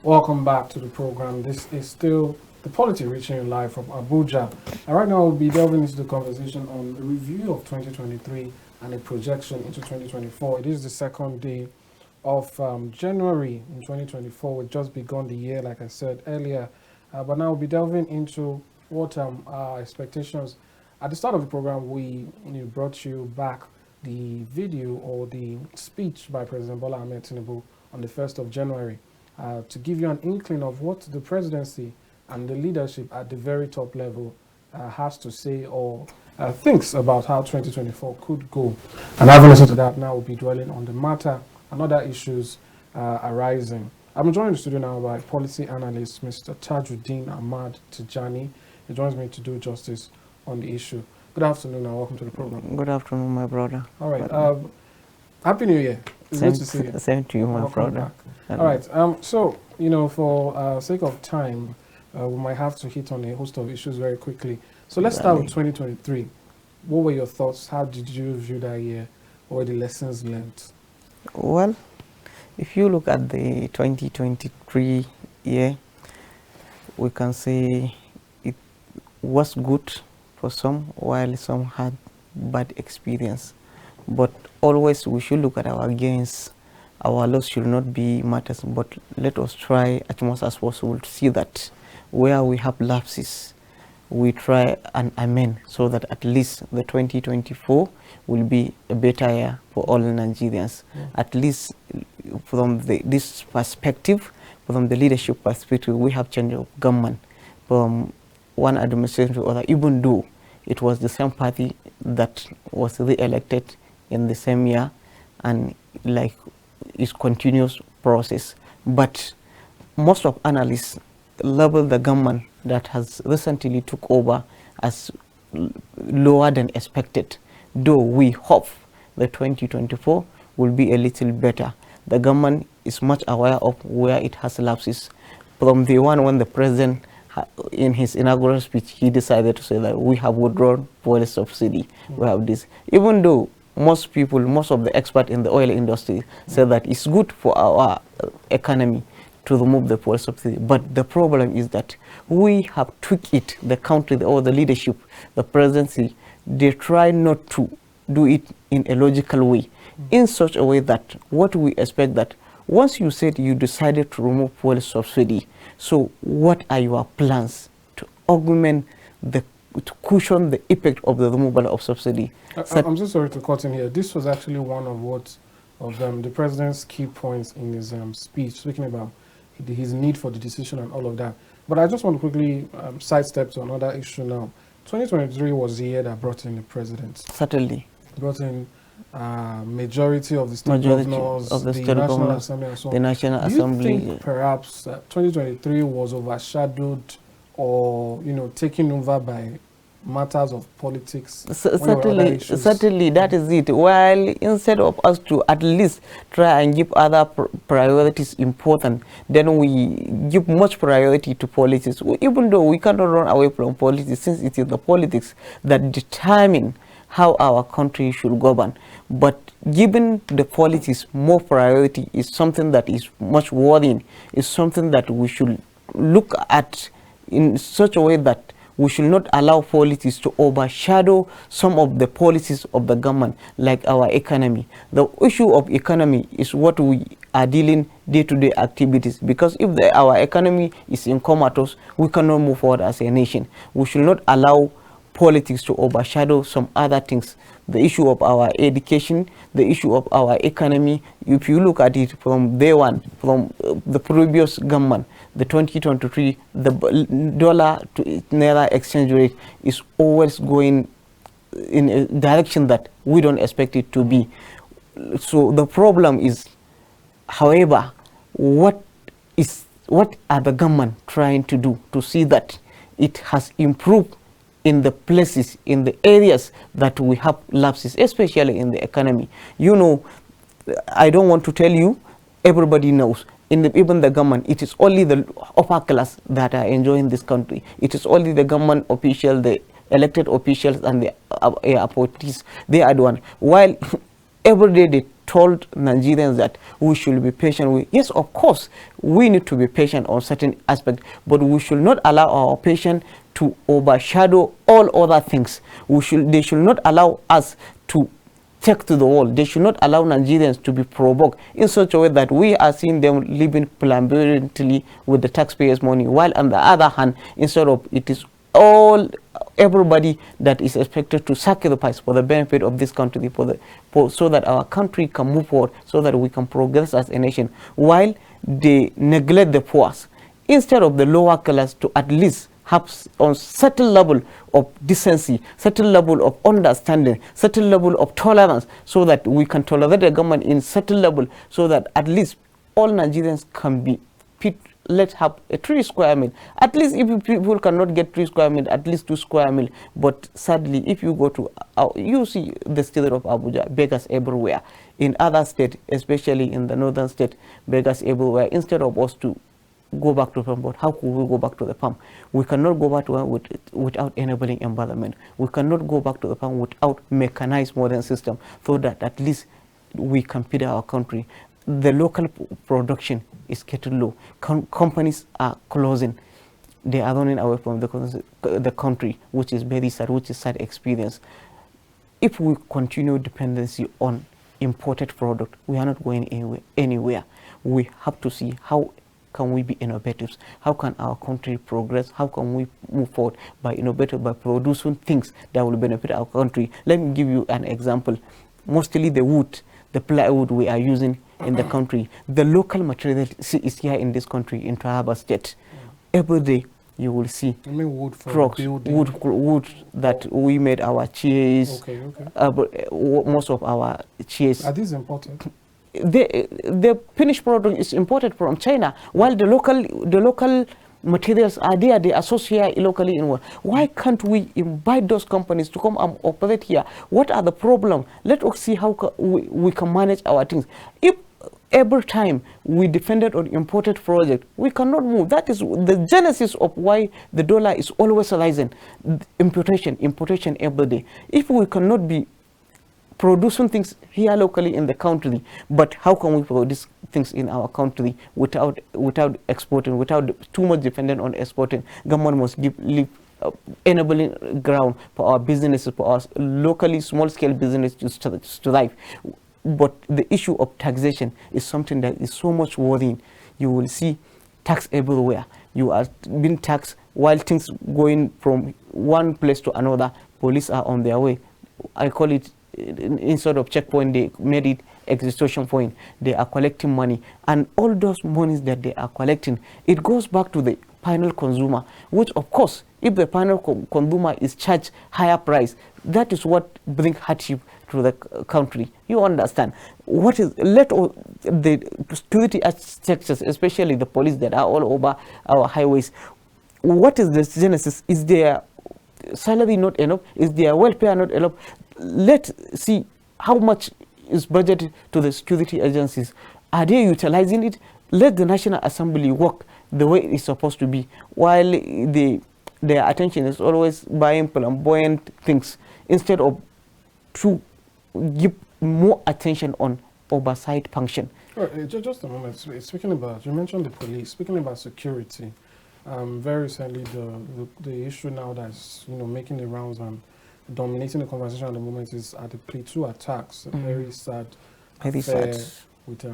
Welcome back to the program. This is still the Polity reaching you live from Abuja. And right now we'll be delving into the conversation on the review of 2023 and a projection into 2024. It is the second day of January in 2024. We've just begun the year, like I said earlier. But now we'll be delving into what our expectations. At the start of the program, we brought you back the video or the speech by President Bola Ahmed Tinubu on the 1st of January to give you an inkling of what the presidency and the leadership at the very top level has to say or thinks about how 2024 could go. And having listened to that, now we'll be dwelling on the matter and other issues arising. I'm joined in the studio now by policy analyst Mr. Tajuddeen Ahmad Tijani. He joins me to do justice on the issue. Good afternoon and welcome to the program. Good afternoon, my brother. All right. Happy New Year. It's good to see you. Same to you, my Welcome brother. back. All right. So, for sake of time, we might have to hit on a host of issues very quickly. So let's start with 2023. What were your thoughts? How did you view that year? What were the lessons learned? Well, if you look at the 2023 year, we can say it was good for some, while some had bad experience. But always we should look at our gains. Our loss should not be matters, but let us try as much as possible to see that where we have lapses, we try and amend so that at least the 2024 will be a better year for all Nigerians. Yeah. At least from this perspective, from the leadership perspective, we have changed of government from one administration to other, even though it was the same party that was re-elected in the same year, and like it's continuous process. But most of analysts label the government that has recently took over as lower than expected, though we hope the 2024 will be a little better. The government is much aware of where it has lapses. From the one when the president in his inaugural speech, he decided to say that we have withdrawn fuel subsidy. We have this, even though most people, most of the experts in the oil industry say that it's good for our economy to remove the fuel subsidy. But the problem is that we have tweaked it, the country or the leadership, the presidency, they try not to do it in a logical way, in such a way that what we expect that once you said you decided to remove fuel subsidy, so what are your plans to augment to cushion the effect of the removal of subsidy? I'm so sorry to cut in here. This was actually one of the president's key points in his speech, speaking about his need for the decision and all of that. But I just want to quickly sidestep to another issue now. 2023 was the year that brought in the president. Certainly. Brought in majority of the state governors, the National Assembly and so on. The National Do Assembly. you think perhaps 2023 was overshadowed or, taken over by matters of politics? Certainly that is it. While instead of us to at least try and give other priorities important, then we give much priority to politics, even though we cannot run away from politics, since it is the politics that determine how our country should govern. But giving the politics more priority is something that is much worrying. It's something that we should look at in such a way that we should not allow politics to overshadow some of the policies of the government, like our economy. The issue of economy is what we are dealing day-to-day activities, because if our economy is in comatose, we cannot move forward as a nation. We should not allow politics to overshadow some other things. The issue of our education, the issue of our economy, if you look at it from day one, from the previous government, the 2023, the dollar to naira exchange rate is always going in a direction that we don't expect it to be. So the problem is, however, what are the government trying to do to see that it has improved in the places, in the areas that we have lapses, especially in the economy? I don't want to tell you, everybody knows, even the government, it is only the upper class that are enjoying this country. It is only the government officials, the elected officials and the appointees, they are the one. While every day they told Nigerians that we should be patient. Yes, of course, we need to be patient on certain aspects, but we should not allow our patience to overshadow all other things. They should not allow us to take to the wall. They should not allow Nigerians to be provoked in such a way that we are seeing them living flamboyantly with the taxpayers' money, while on the other hand, instead of it is everybody that is expected to sacrifice for the benefit of this country, so that our country can move forward, so that we can progress as a nation, while they neglect the poor, instead of the lower class to at least have on certain level of decency, certain level of understanding, certain level of tolerance, so that we can tolerate the government in certain level, so that at least all Nigerians can be fit. Let's have a 3 square meal. At least if people cannot get 3 square meal, at least 2 square meal. But sadly, if you go to, you see the state of Abuja, beggars everywhere. In other states, especially in the northern state, beggars everywhere. Instead of us to go back to farm, but how could we go back to the farm? We cannot go back to without enabling environment. We cannot go back to the farm without mechanized modern system, so that at least we can feed our country. The local production is getting low. Companies are closing. They are running away from the country, which is very sad, which is sad experience. If we continue dependency on imported product, we are not going anywhere. We have to see how can we be innovative? How can our country progress? How can we move forward by innovating, by producing things that will benefit our country? Let me give you an example. Mostly the wood, the plywood we are using in the country, the local material is here in this country, in Taraba State. Every day you will see wood for trucks, wood that we made our chairs. Most of our chairs. Are these imported? The finished product is imported from China, while the local materials are there. They associate locally in world. Why can't we invite those companies to come and operate here? What are the problems? Let us see how we can manage our things. If every time we depended on imported project, we cannot move. That is the genesis of why the dollar is always rising. Importation every day. If we cannot be producing things here locally in the country, but how can we produce things in our country without exporting, without too much dependent on exporting? Government must leave enabling ground for our businesses, for our locally small-scale businesses to thrive. But the issue of taxation is something that is so much worrying. You will see tax everywhere. You are being taxed while things going from one place to another. Police are on their way. I call it, instead of checkpoint, they made it extortion point. They are collecting money, and all those monies that they are collecting, it goes back to the final consumer, which of course, if the final consumer is charged higher price, that is what brings hardship to the country. You understand? What is the security structures, especially the police that are all over our highways? What is the genesis? Is their salary not enough? Is their welfare not enough? Let's see how much is budgeted to the security agencies. Are they utilizing it? Let the National Assembly work the way it's supposed to be, while their attention is always buying flamboyant things, instead of to give more attention on oversight function. Just a moment. Speaking about, you mentioned the police. Speaking about security, very recently the issue now that's making the rounds and dominating the conversation at the moment is at the Plateau attacks. Very sad. Very sad. With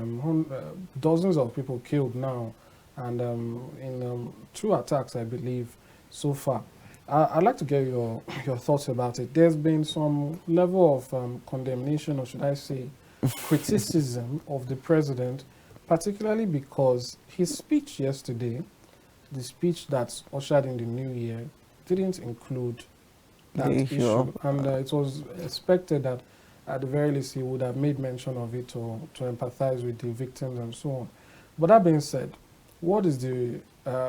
dozens of people killed now, and in 2 attacks, I believe, so far. I'd like to get your thoughts about it. There's been some level of condemnation, or should I say, criticism of the president, particularly because his speech yesterday, the speech that's ushered in the new year, didn't include that issue. And it was expected that at the very least he would have made mention of it to empathize with the victims and so on. But that being said, what is the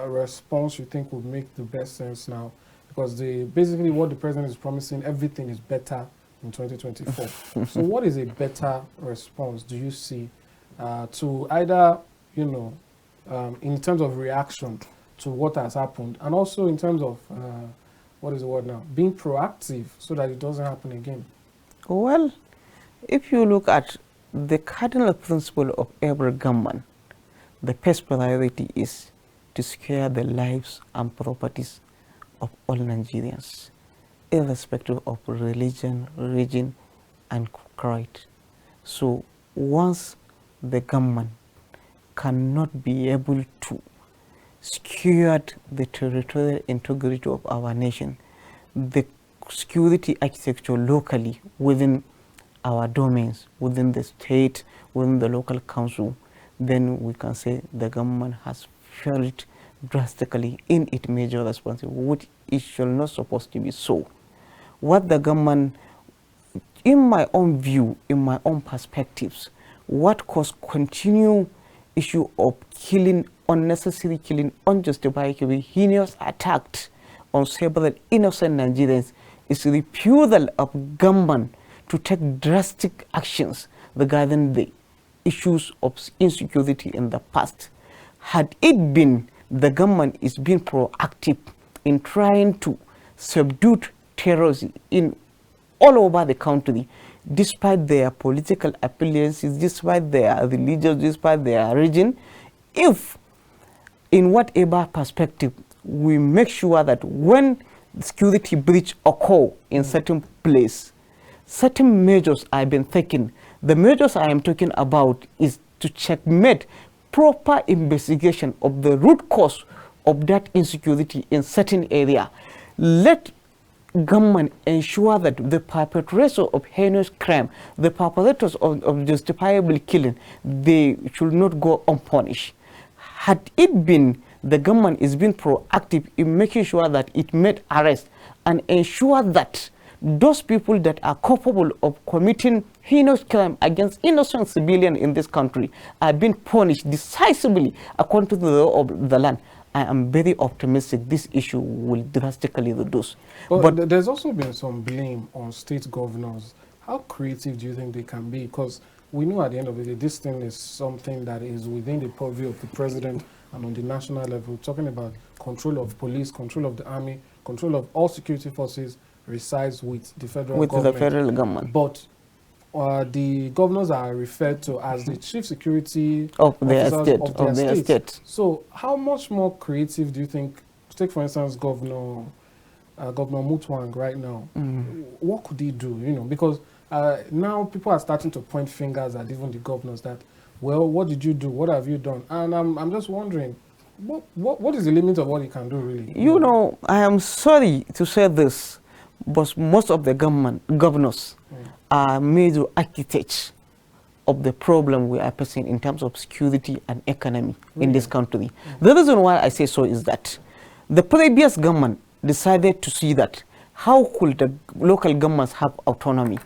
response you think would make the best sense now? Because basically what the president is promising, everything is better in 2024. So what is a better response, do you see, to either, in terms of reaction to what has happened, and also in terms of, what is the word now, being proactive so that it doesn't happen again? Well, if you look at the cardinal principle of every government, the first priority is to secure the lives and properties of all Nigerians, irrespective of religion, region, and creed. So once the government cannot be able to secure the territorial integrity of our nation, the security architecture locally within our domains, within the state, within the local council, then we can say the government has failed drastically in its major responsibility, which it should not supposed to be so. What the government, in my own view, in my own perspectives, what caused continue issue of killing, unnecessary killing, unjustified killing, heinous attacks on several innocent Nigerians is the refusal of government to take drastic actions regarding the issues of insecurity in the past. Had it been the government is being proactive in trying to subdue terrorism in all over the country, despite their political affiliations, despite their religion, despite their region, if in whatever perspective we make sure that when security breach occur in certain place, certain measures have been taken. The measures I am talking about is to checkmate proper investigation of the root cause of that insecurity in certain area. Let government ensure that the perpetrators of heinous crime, the perpetrators of justifiable killing, they should not go unpunished. Had it been the government is being proactive in making sure that it made arrests and ensure that those people that are culpable of committing heinous crime against innocent civilians in this country are being punished decisively according to the law of the land, I am very optimistic this issue will drastically reduce. Well, but there's also been some blame on state governors. How creative do you think they can be? Because we know at the end of the day, this thing is something that is within the purview of the president and on the national level, talking about control of police, control of the army, control of all security forces resides with the federal government. But the governors are referred to as the chief security of their state. So how much more creative do you think, take for instance Governor Mutwang right now, what could he do, you know, because now people are starting to point fingers at even the governors that, well, what did you do, what have you done? And I'm just wondering, what is the limit of what he can do really? You know, I am sorry to say this, but most of the governors are major architects of the problem we are facing in terms of security and economy in this country. The reason why I say so is that the previous government decided to see that how could the local governments have autonomy.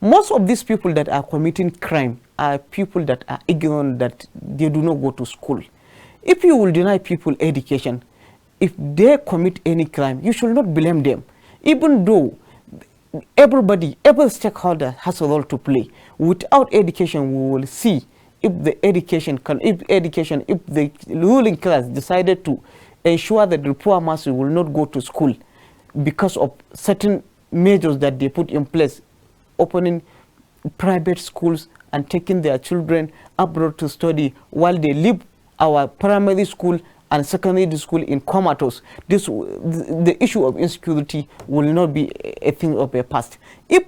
Most of these people that are committing crime are people that are ignorant, that they do not go to school. If you will deny people education, if they commit any crime, you should not blame them. Even though everybody, every stakeholder has a role to play. Without education, we will see if the ruling class decided to ensure that the poor masses will not go to school because of certain measures that they put in place, opening private schools and taking their children abroad to study while they leave our primary school and secondary school in comatose. The issue of insecurity will not be a thing of the past. If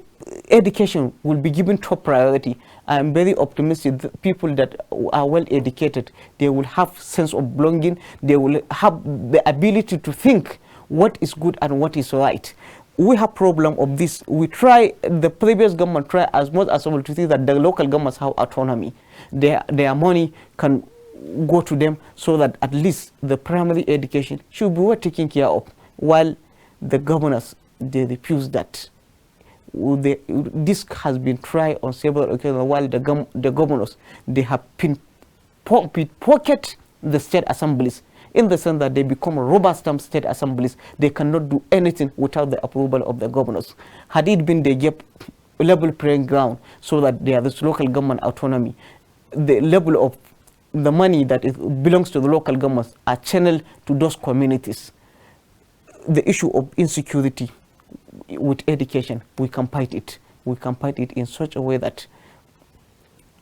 education will be given top priority, I am very optimistic that people that are well educated, they will have sense of belonging, they will have the ability to think what is good and what is right. We have problem of this. We try, the previous government try as much as possible to see that the local governments have autonomy. Their money can go to them so that at least the primary education should be well taken care of, while the governors, they refuse that. This has been tried on several occasions, while the governors, they have pocket the state assemblies, in the sense that they become rubber stamp state assemblies. They cannot do anything without the approval of the governors. Had it been they gave level playing ground so that there is local government autonomy, the level of the money that belongs to the local governments are channeled to those communities. The issue of insecurity with education, we can fight it. We can fight it in such a way that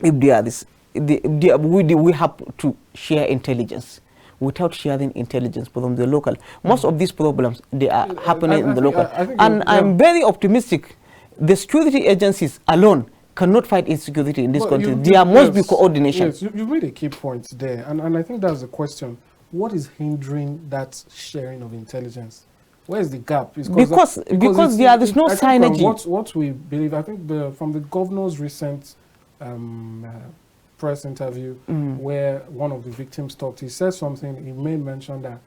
if they are this, we have to share intelligence. Without sharing intelligence from the local, most of these problems, they are happening in the local. And I'm very optimistic. The security agencies alone cannot fight insecurity in this country. There must be coordination. Yes, you made a key point there, and I think that's the question. What is hindering that sharing of intelligence? Where is the gap? Because there is no synergy. What we believe, I think from the governor's recent press interview where one of the victims talked, he said something, he made mention that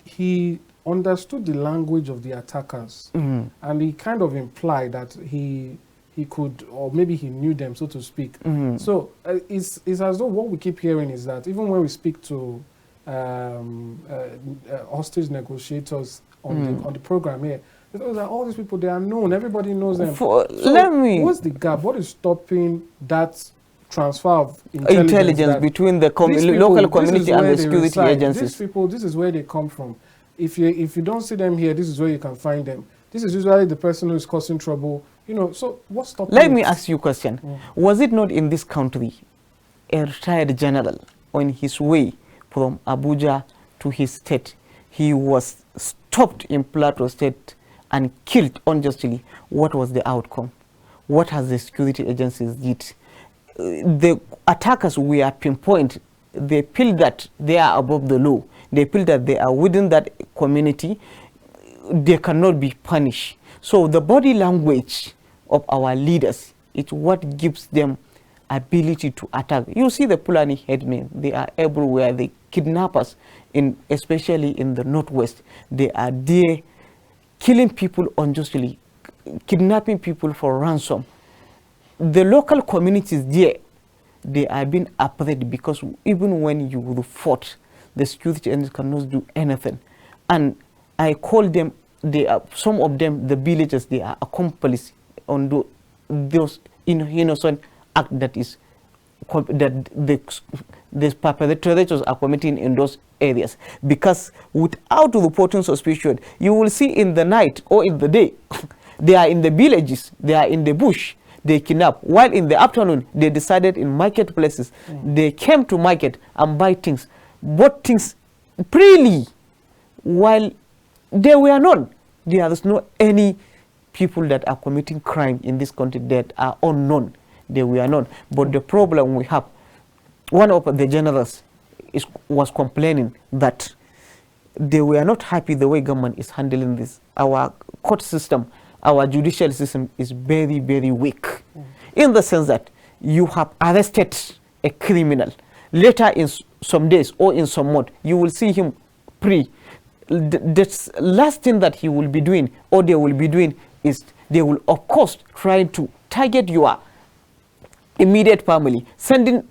he understood the language of the attackers, and he kind of implied that he could, or maybe he knew them, so to speak. So it's as though what we keep hearing is that even when we speak to hostage negotiators on the program here, that all these people, they are known, everybody knows them. What's the gap? What is stopping that transfer of intelligence between the local community and the security agencies? These people, this is where they come from. If you don't see them here, this is where you can find them. This is usually the person who is causing trouble. You know, so what's stopping? Let me ask you a question. Was it not in this country a retired general on his way from Abuja to his state, he was stopped in Plateau State and killed unjustly? What was the outcome? What has the security agencies did? The attackers were pinpoint. They feel that they are above the law. They feel that they are within that community. They cannot be punished. So the body language of our leaders is what gives them ability to attack. You see the Fulani headmen, they are everywhere. The kidnappers, especially in the northwest, they are there killing people unjustly, kidnapping people for ransom. The local communities there, they are being afraid because even when you fought, the security agents cannot do anything. And I call them, some of them, the villagers, they are accomplices on those innocent acts that the perpetrators are committing in those areas. Because without reporting suspicion, you will see in the night or in the day, they are in the villages, they are in the bush, they kidnap. While in the afternoon, they decided in marketplaces, they came to market and buy things, bought things freely, while they were not. There is no any people that are committing crime in this country that are unknown. They were not. But the problem we have, one of the generals was complaining that they were not happy the way government is handling this. Our court system, our judicial system is very, very weak. In the sense that you have arrested a criminal. Later in some days or in some months, you will see him free. The last thing that he will be doing or they will be doing is they will, of course, try to target your immediate family, sending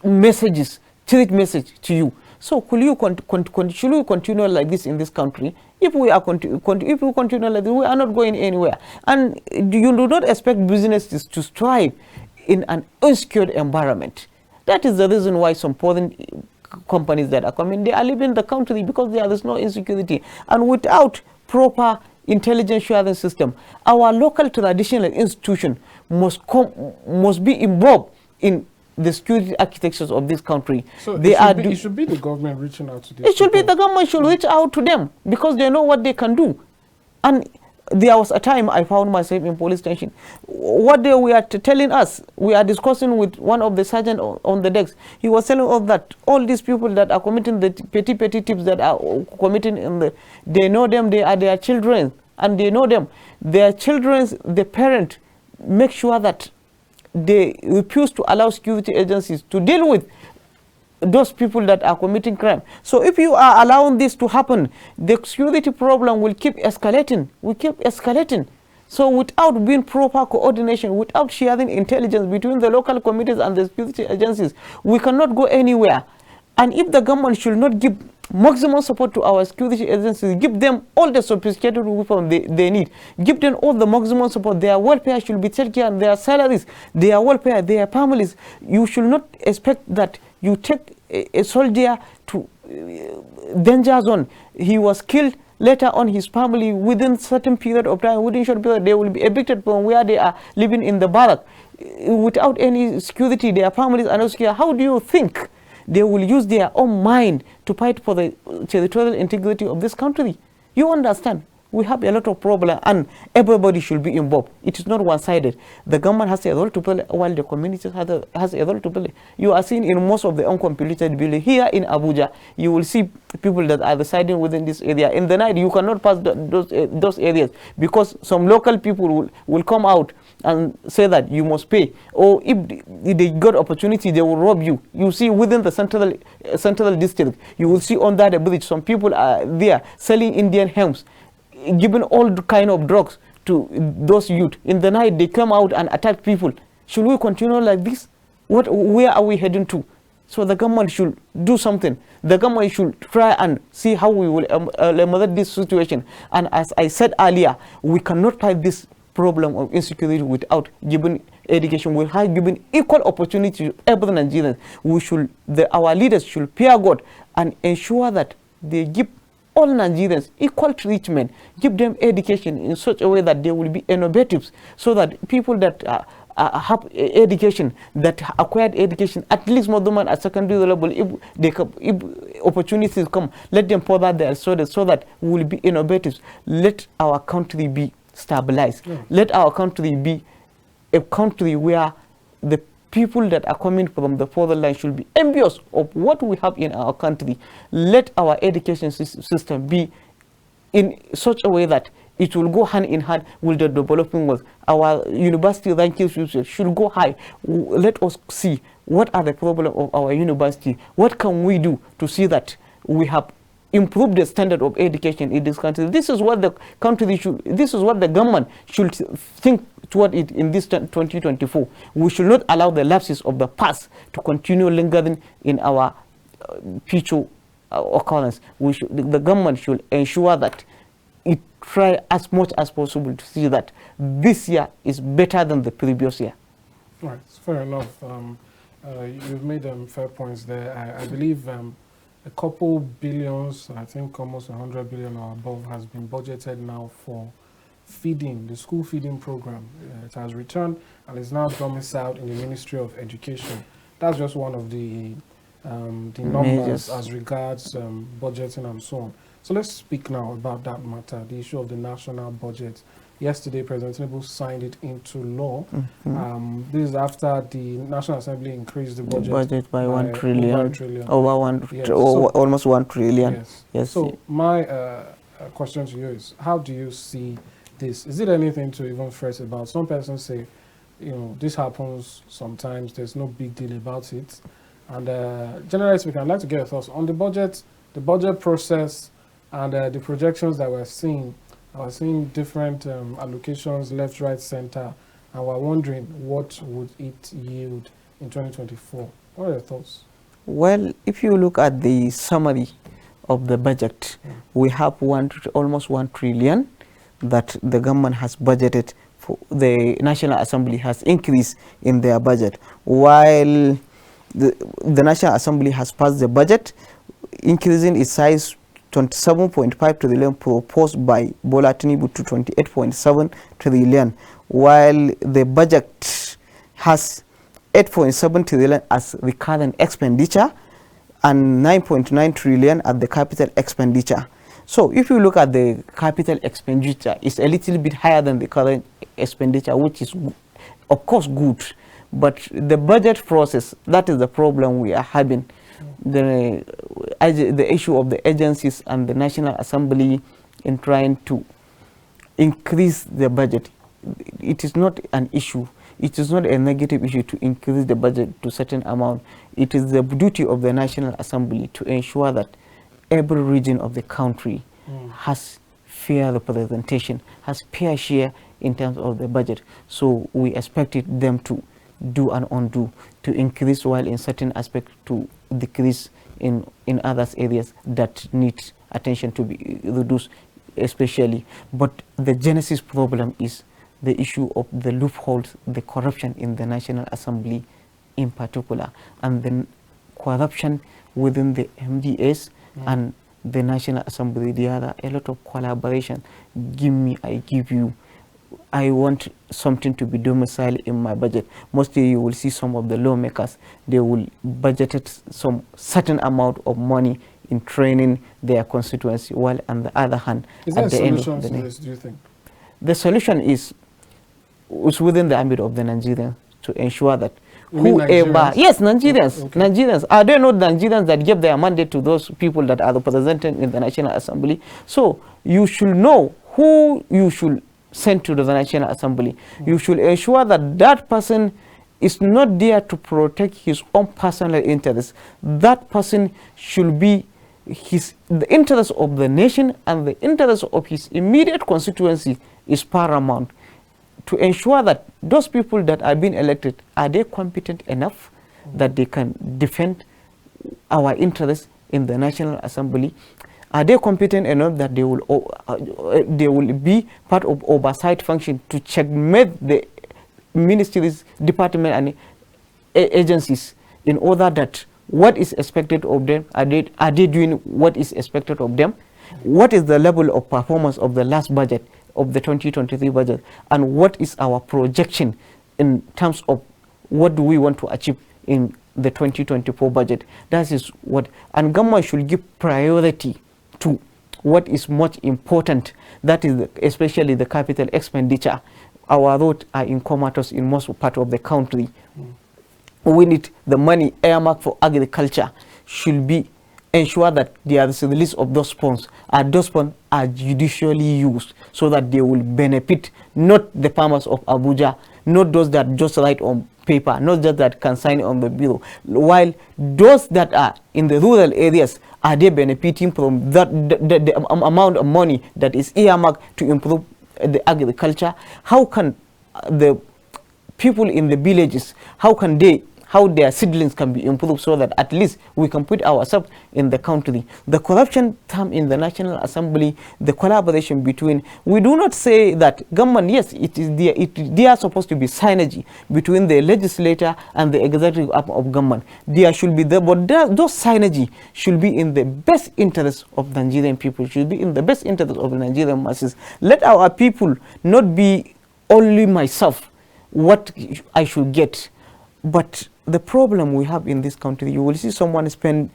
messages, threat message to you. So should we continue like this in this country? If we continue like this, we are not going anywhere. And you do not expect businesses to strive in an insecure environment. That is the reason why some foreign companies that are coming, they are leaving the country because there is no insecurity. And without proper intelligence sharing system, our local traditional institution must be involved in the security architectures of this country. So it should be the government reaching out to these people. It should be the government should reach out to them because they know what they can do. And there was a time I found myself in police station. What they were telling us, we are discussing with one of the sergeants on the decks. He was telling us that all these people that are committing the petty tips that are committing, they know them, they are their children, and they know them. Their children, the parent, make sure that they refuse to allow security agencies to deal with those people that are committing crime. So if you are allowing this to happen, the security problem will keep escalating. So without being proper coordination, without sharing intelligence between the local communities and the security agencies, we cannot go anywhere. And if the government should not give maximum support to our security agencies, give them all the sophisticated weapons they need, give them all the maximum support, their welfare should be taken care of, their salaries, their welfare, their families. You should not expect that you take a soldier to danger zone. He was killed. Later on, his family, within certain period of time, within short period, they will be evicted from where they are living in the barrack. without any security, their families are not secure. How do you think they will use their own mind to fight for the territorial integrity of this country? You understand? We have a lot of problems, and everybody should be involved. It is not one-sided. The government has a role to play, while the community has a role to play. You are seeing in most of the uncompleted buildings here in Abuja, you will see people that are residing within this area. In the night, you cannot pass those areas because some local people will come out and say that you must pay, or if they got opportunity, they will rob you. You see within the central district, you will see under the bridge, some people are there selling Indian hemps, giving all kind of drugs to those youth. In the night, they come out and attack people. Should we continue like this? Where are we heading to? So the government should do something. The government should try and see how we will eliminate this situation. And as I said earlier, we cannot fight this problem of insecurity without giving education. We have given equal opportunity to every Nigerian. Our leaders should fear God and ensure that they give all Nigerians equal treatment, give them education in such a way that they will be innovative, so that people that have education, that acquired education, at least more than at secondary level, if opportunities come, let them further their studies so that we will be innovative. Let our country be stabilized. Yeah. Let our country be a country where the people that are coming from the borderline should be envious of what we have in our country. Let our education system be in such a way that it will go hand in hand with the developing world. Our university rankings should go high. Let us see what are the problems of our university. What can we do to see that we have improve the standard of education in this country? This is what the country should, this is what the government should think toward it in this 2024. We should not allow the lapses of the past to continue lingering in our future occurrence. The government should ensure that it try as much as possible to see that this year is better than the previous year. Right, fair enough. You've made fair points there. I believe a couple billions, I think almost 100 billion or above, has been budgeted now for feeding, the school feeding program. It has returned and is now domiciled in the Ministry of Education. That's just one of the numbers as regards budgeting and so on. So let's speak now about that matter, the issue of the national budget. Yesterday, President Tinubu signed it into law. This is after the National Assembly increased the budget by 1 trillion. Almost 1 trillion. Yes. Yes. So my question to you is, how do you see this? Is it anything to even fret about? Some persons say, you know, this happens sometimes. There's no big deal about it. And generally speaking, I'd like to get your thoughts on the budget process, and the projections that we're seeing. I was seeing different allocations, left, right, center, and we're wondering what would it yield in 2024. What are your thoughts? Well, if you look at the summary of the budget, we have almost 1 trillion that the government has budgeted for. The National Assembly has increased in their budget, while the National Assembly has passed the budget, increasing its size 27.5 trillion proposed by Bola Tinubu to 28.7 trillion, while the budget has 8.7 trillion as recurrent expenditure and 9.9 trillion at the capital expenditure. So if you look at the capital expenditure, it's a little bit higher than the current expenditure, which is of course good, but the budget process, that is the problem we are having. The issue of the agencies and the National Assembly in trying to increase the budget. It is not an issue. It is not a negative issue to increase the budget to a certain amount. It is the duty of the National Assembly to ensure that every region of the country has fair representation, has fair share in terms of the budget. So we expected them to do and undo, to increase while in certain aspects to decrease in other areas that need attention to be reduced especially. But the genesis problem is the issue of the loopholes, the corruption in the National Assembly in particular, and the corruption within the MDS and the National Assembly. There are a lot of collaboration. Give me, I give you. I want something to be domiciled in my budget. Mostly you will see some of the lawmakers, they will budget some certain amount of money in training their constituency, while on the other hand, is there at a the end solution of the to day, this, do you think? the solution is within the ambit of the Nigerians to ensure that You mean whoever, Nigerians? yes, Nigerians, Okay. Nigerians, are they not Nigerians that give their mandate to those people that are represented in the National Assembly? So you should know who you should send to the National Assembly. You should ensure that that person is not there to protect his own personal interests. That person should be the interest of the nation and the interest of his immediate constituency is paramount. To ensure that those people that are being elected, are they competent enough that they can defend our interests in the National Assembly? Are they competent enough that they will be part of oversight function to checkmate the ministries, department, and agencies in order that what is expected of them, are they doing what is expected of them? What is the level of performance of the last budget, of the 2023 budget, and what is our projection in terms of what do we want to achieve in the 2024 budget? That is what, and government should give priority to what is much important, that is especially the capital expenditure. Our roads are in comatose in most part of the country. We need the money earmarked for agriculture should be ensure that there is a list of those funds, and those funds are judicially used so that they will benefit not the farmers of Abuja, not those that just write on paper, not just that can sign on the bill, while those that are in the rural areas, are they benefiting from that the amount of money that is earmarked to improve the agriculture? How can the people in the villages, how their seedlings can be improved so that at least we can put ourselves in the country? The corruption term in the National Assembly, the collaboration between, we do not say that government, yes, they are supposed to be synergy between the legislature and the executive arm of government. There should be there, but those synergy should be in the best interest of Nigerian people, should be in the best interest of the Nigerian masses. Let our people not be only myself, what I should get. But the problem we have in this country, you will see someone spend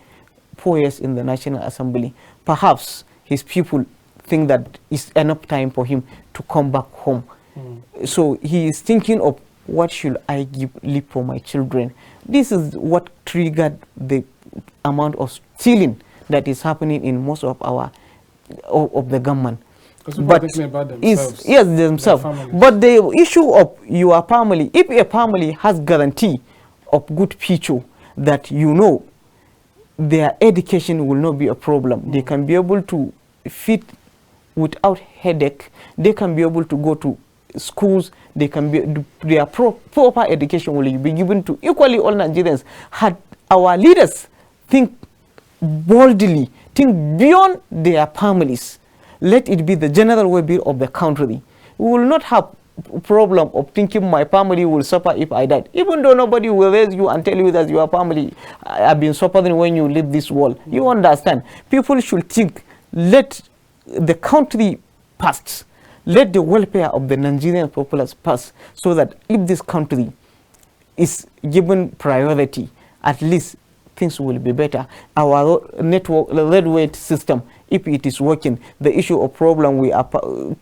4 years in the National Assembly. Perhaps his people think that it's enough time for him to come back home. So he is thinking of what should I leave for my children. This is what triggered the amount of stealing that is happening in most of the government. But thinking about themselves. Yes, themselves. But the issue of your family, if a family has guarantee of good future, that you know their education will not be a problem, they can be able to feed without headache, they can be able to go to schools, they can be their proper education will be given to equally all Nigerians. Had our leaders think boldly, think beyond their families, let it be the general well-being of the country, we will not have a problem of thinking my family will suffer if I die. Even though nobody will raise you and tell you that your family have been suffering when you leave this world. You understand? People should think, let the country pass, let the welfare of the Nigerian populace pass, so that if this country is given priority, at least things will be better. Our network, the railway system, if it is working, the issue of problem we are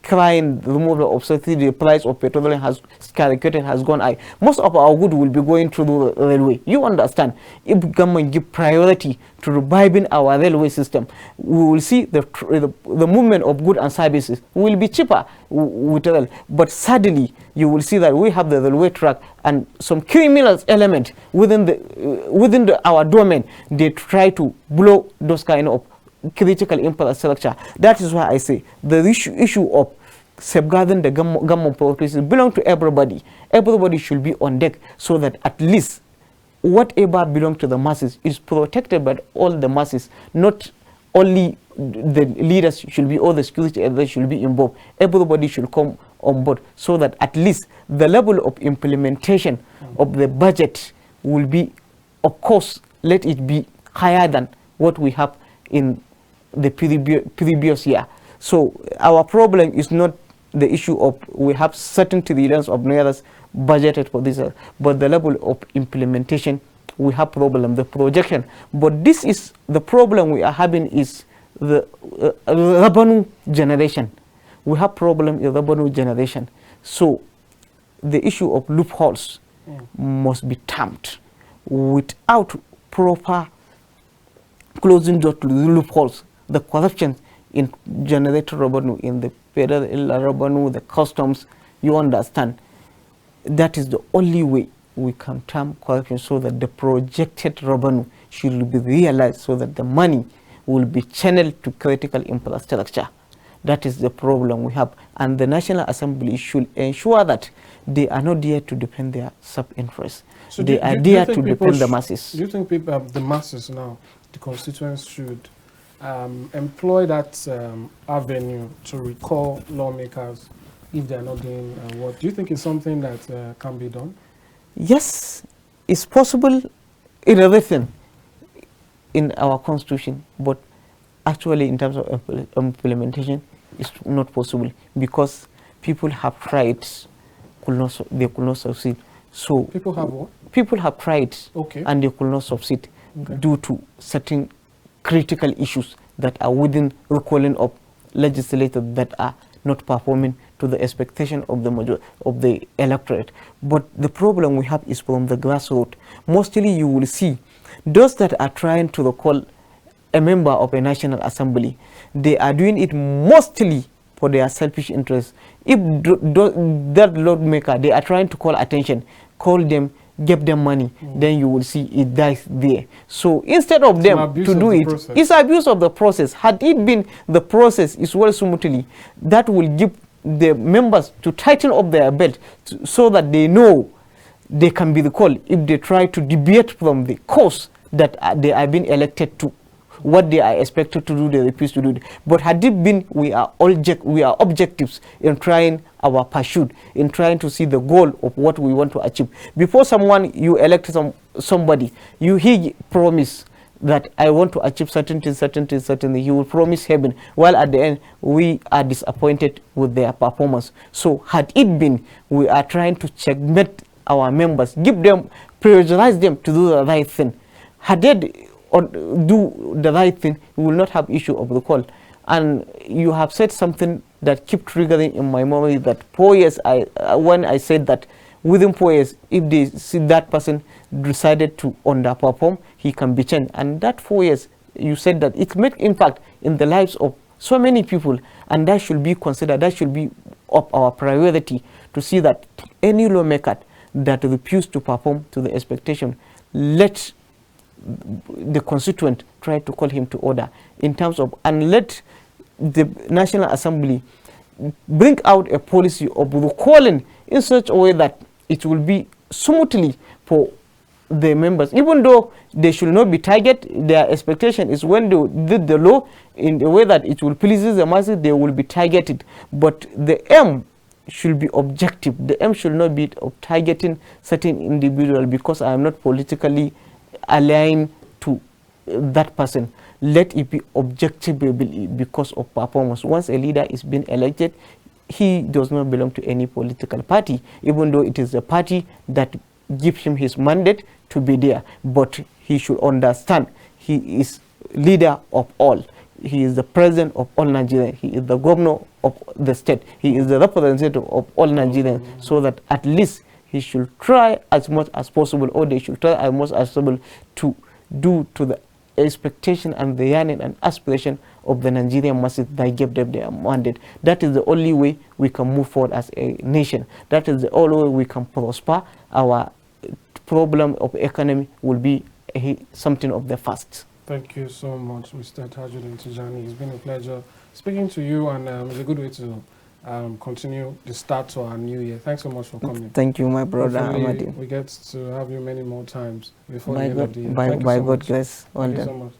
crying, the removal of subsidy, the price of petroleum has skyrocketed, has gone high. Most of our good will be going through the railway. You understand? If government give priority to reviving our railway system, we will see the movement of goods and services will be cheaper with rail. But sadly, you will see that we have the railway track and some criminal element within our domain. They try to blow those kind of critical infrastructure. That is why I say the issue of safeguarding the government properties belong to everybody. Everybody should be on deck so that at least whatever belongs to the masses is protected by all the masses. Not only the leaders should be, all the security others should be involved. Everybody should come on board so that at least the level of implementation of the budget will be, of course, let it be higher than what we have in the previous year. So our problem is not the issue of we have certain trillions of nairas budgeted for this, but the level of implementation, we have problem, the projection. But this is the problem we are having is the revenue generation. We have problem in revenue generation. So the issue of loopholes must be tamped. Without proper closing door to the loopholes, the corruption in generated revenue, in the federal revenue, the customs, you understand, that is the only way we can term corruption, so that the projected revenue should be realized, so that the money will be channeled to critical infrastructure. That is the problem we have, and the National Assembly should ensure that they are not there to defend their sub-interests. So they are there to defend the masses. Do you think people, the masses now, the constituents should employ that avenue to recall lawmakers if they are not doing what? Do you think it's something that can be done? Yes, it's possible in everything in our constitution, but actually in terms of implementation, it's not possible, because people have tried, they could not succeed. So people have what? People have tried, okay, and they could not succeed, okay, due to certain critical issues that are within recalling of legislators that are not performing to the expectation of the electorate. But the problem we have is from the grassroots. Mostly you will see those that are trying to recall a member of a National Assembly, they are doing it mostly for their selfish interests. If that lawmaker, they are trying to call attention, call them, give them money, then you will see it dies there. So instead of them to do it, it's abuse of the process. Had it been the process is well smoothly, that will give the members to tighten up their belt so that they know they can be recalled if they try to deviate from the course that they are being elected to. What they are expected to do, they refuse to do it. But had it been, we are objectives in trying our pursuit, in trying to see the goal of what we want to achieve. Before you elect somebody, he promise that I want to achieve certain things, he will promise heaven, while at the end we are disappointed with their performance. So had it been, we are trying to checkmate our members, prioritize them to do the right thing. Had they or do the right thing, we will not have issue of recall. And you have said something that keep triggering in my memory, that 4 years, when I said that within 4 years, if they see that person decided to underperform, he can be changed. And that 4 years, you said that it made impact in the lives of so many people, and that should be considered, that should be of our priority, to see that any lawmaker that refuse to perform to the expectation, let the constituent try to call him to order in terms of, and let the National Assembly bring out a policy of recalling in such a way that it will be smoothly for the members, even though they should not be targeted. Their expectation is when they did the law in a way that it will please the masses, they will be targeted. But the aim should be objective. The aim should not be of targeting certain individual because I am not politically aligned to that person. Let it be objective because of performance. Once a leader is being elected, he does not belong to any political party, even though it is the party that gives him his mandate to be there. But he should understand he is leader of all. He is the president of all Nigerians. He is the governor of the state. He is the representative of all Nigerians. So that at least he should try as much as possible, or they should try as much as possible to do to the expectation and the yearning and aspiration of the Nigerian masses that gave them their mandate. That is the only way we can move forward as a nation. That is the only way we can prosper. Our problem of economy will be something of the past. Thank you so much, Mr. Tajuddeen Tijani. It's been a pleasure speaking to you, and it's a good way to continue the start to our new year. Thanks so much for coming. Thank you, my brother Amadin. We get to have you many more times before the end of the year. By God's grace. Thank you so much.